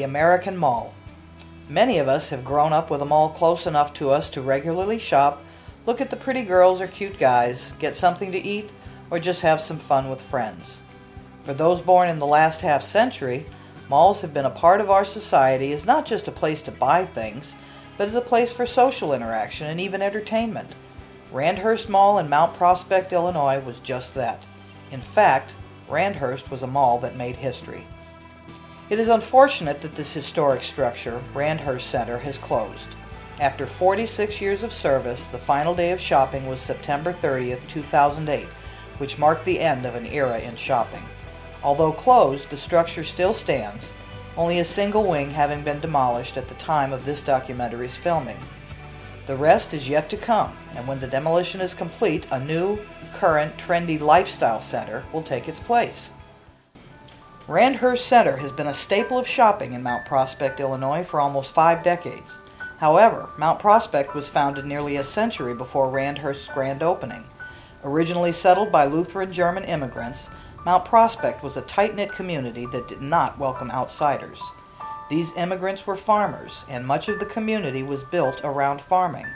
American Mall. Many of us have grown up with a mall close enough to us to regularly shop, look at the pretty girls or cute guys, get something to eat, or just have some fun with friends. For those born in the last half century, malls have been a part of our society as not just a place to buy things, but as a place for social interaction and even entertainment. Randhurst Mall in Mount Prospect, Illinois was just that. In fact, Randhurst was a mall that made history. It is unfortunate that this historic structure, Randhurst Center, has closed. After 46 years of service, the final day of shopping was September 30th, 2008, which marked the end of an era in shopping. Although closed, the structure still stands, only a single wing having been demolished at the time of this documentary's filming. The rest is yet to come, and when the demolition is complete, a new, current, trendy lifestyle center will take its place. Randhurst Center has been a staple of shopping in Mount Prospect, Illinois for almost 5 decades. However, Mount Prospect was founded nearly a century before Randhurst's grand opening. Originally settled by Lutheran German immigrants, Mount Prospect was a tight-knit community that did not welcome outsiders. These immigrants were farmers, and much of the community was built around farming.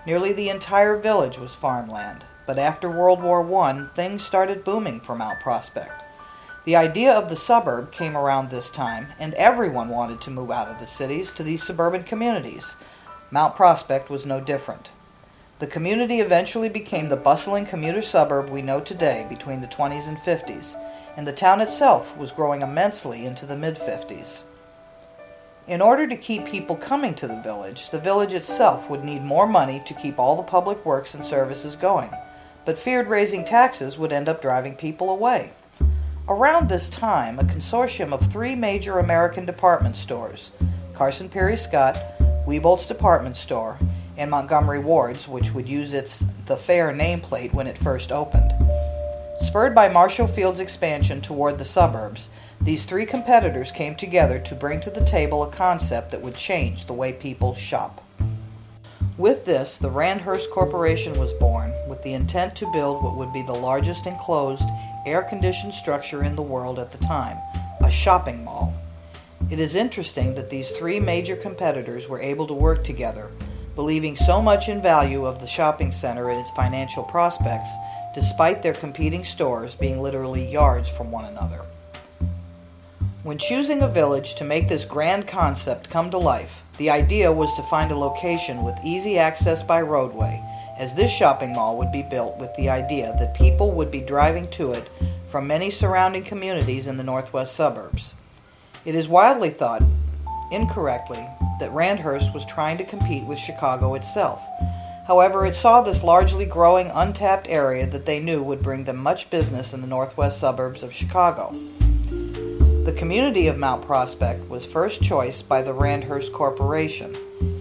Nearly the entire village was farmland, but after World War I, things started booming for Mount Prospect. The idea of the suburb came around this time, and everyone wanted to move out of the cities to these suburban communities. Mount Prospect was no different. The community eventually became the bustling commuter suburb we know today between the 20s and 50s, and the town itself was growing immensely into the mid-50s. In order to keep people coming to the village itself would need more money to keep all the public works and services going, but feared raising taxes would end up driving people away. Around this time, a consortium of 3 major American department stores, Carson Perry Scott, Wieboldt's Department Store, and Montgomery Ward's, which would use its The Fair nameplate when it first opened. Spurred by Marshall Field's expansion toward the suburbs, these 3 competitors came together to bring to the table a concept that would change the way people shop. With this, the Randhurst Corporation was born, with the intent to build what would be the largest enclosed, air-conditioned structure in the world at the time, a shopping mall. It is interesting that these 3 major competitors were able to work together, believing so much in value of the shopping center and its financial prospects, despite their competing stores being literally yards from one another. When choosing a village to make this grand concept come to life, the idea was to find a location with easy access by roadway, as this shopping mall would be built with the idea that people would be driving to it from many surrounding communities in the northwest suburbs. It is widely thought, incorrectly, that Randhurst was trying to compete with Chicago itself. However, it saw this largely growing, untapped area that they knew would bring them much business in the northwest suburbs of Chicago. The community of Mount Prospect was first choice by the Randhurst Corporation,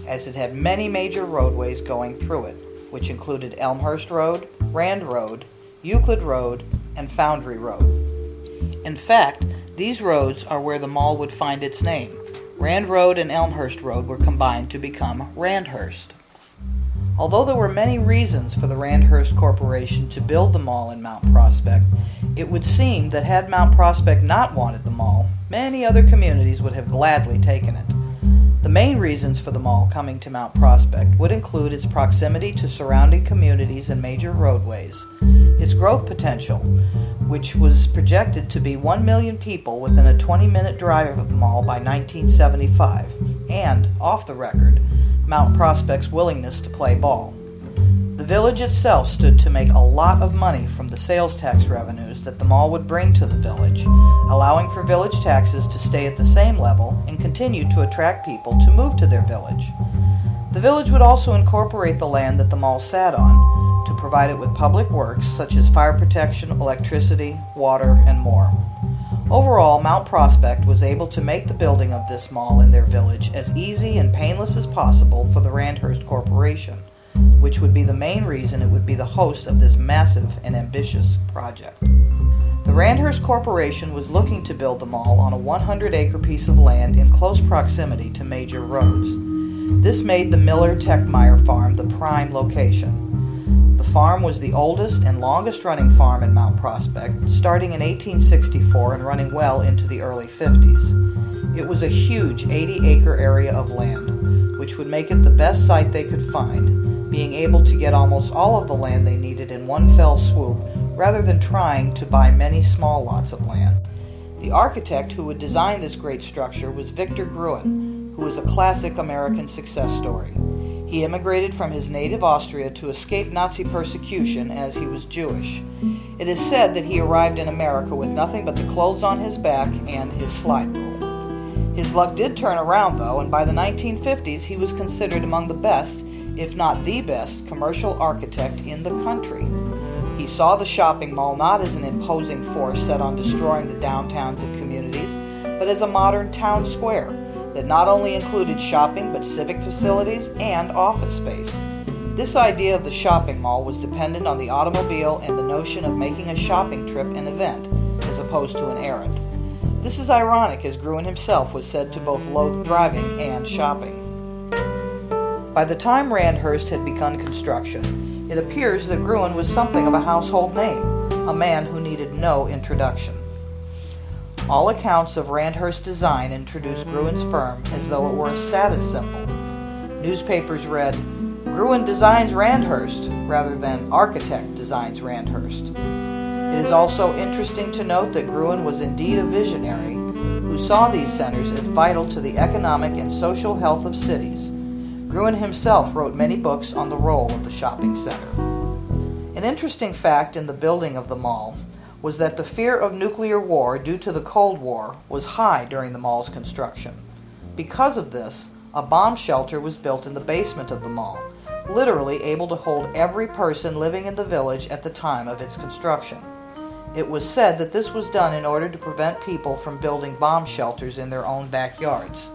as it had many major roadways going through it, which included Elmhurst Road, Rand Road, Euclid Road, and Foundry Road. In fact, these roads are where the mall would find its name. Rand Road and Elmhurst Road were combined to become Randhurst. Although there were many reasons for the Randhurst Corporation to build the mall in Mount Prospect, it would seem that had Mount Prospect not wanted the mall, many other communities would have gladly taken it. The main reasons for the mall coming to Mount Prospect would include its proximity to surrounding communities and major roadways, its growth potential, which was projected to be 1 million people within a 20-minute drive of the mall by 1975, and, off the record, Mount Prospect's willingness to play ball. The village itself stood to make a lot of money from the sales tax revenues that the mall would bring to the village, allowing for village taxes to stay at the same level and continue to attract people to move to their village. The village would also incorporate the land that the mall sat on to provide it with public works such as fire protection, electricity, water, and more. Overall, Mount Prospect was able to make the building of this mall in their village as easy and painless as possible for the Randhurst Corporation, which would be the main reason it would be the host of this massive and ambitious project. The Randhurst Corporation was looking to build the mall on a 100-acre piece of land in close proximity to major roads. This made the Miller-Techmeyer farm the prime location. The farm was the oldest and longest-running farm in Mount Prospect, starting in 1864 and running well into the early 50s. It was a huge 80-acre area of land, which would make it the best site they could find, being able to get almost all of the land they needed in one fell swoop rather than trying to buy many small lots of land. The architect who would design this great structure was Victor Gruen, who was a classic American success story. He immigrated from his native Austria to escape Nazi persecution as he was Jewish. It is said that he arrived in America with nothing but the clothes on his back and his slide rule. His luck did turn around, though, and by the 1950s he was considered among the best, if not the best, commercial architect in the country. He saw the shopping mall not as an imposing force set on destroying the downtowns of communities, but as a modern town square that not only included shopping but civic facilities and office space. This idea of the shopping mall was dependent on the automobile and the notion of making a shopping trip an event, as opposed to an errand. This is ironic, as Gruen himself was said to both loathe driving and shopping. By the time Randhurst had begun construction, it appears that Gruen was something of a household name, a man who needed no introduction. All accounts of Randhurst's design introduced Gruen's firm as though it were a status symbol. Newspapers read, "Gruen designs Randhurst," rather than "Architect designs Randhurst." It is also interesting to note that Gruen was indeed a visionary who saw these centers as vital to the economic and social health of cities. Gruen himself wrote many books on the role of the shopping center. An interesting fact in the building of the mall was that the fear of nuclear war due to the Cold War was high during the mall's construction. Because of this, a bomb shelter was built in the basement of the mall, literally able to hold every person living in the village at the time of its construction. It was said that this was done in order to prevent people from building bomb shelters in their own backyards.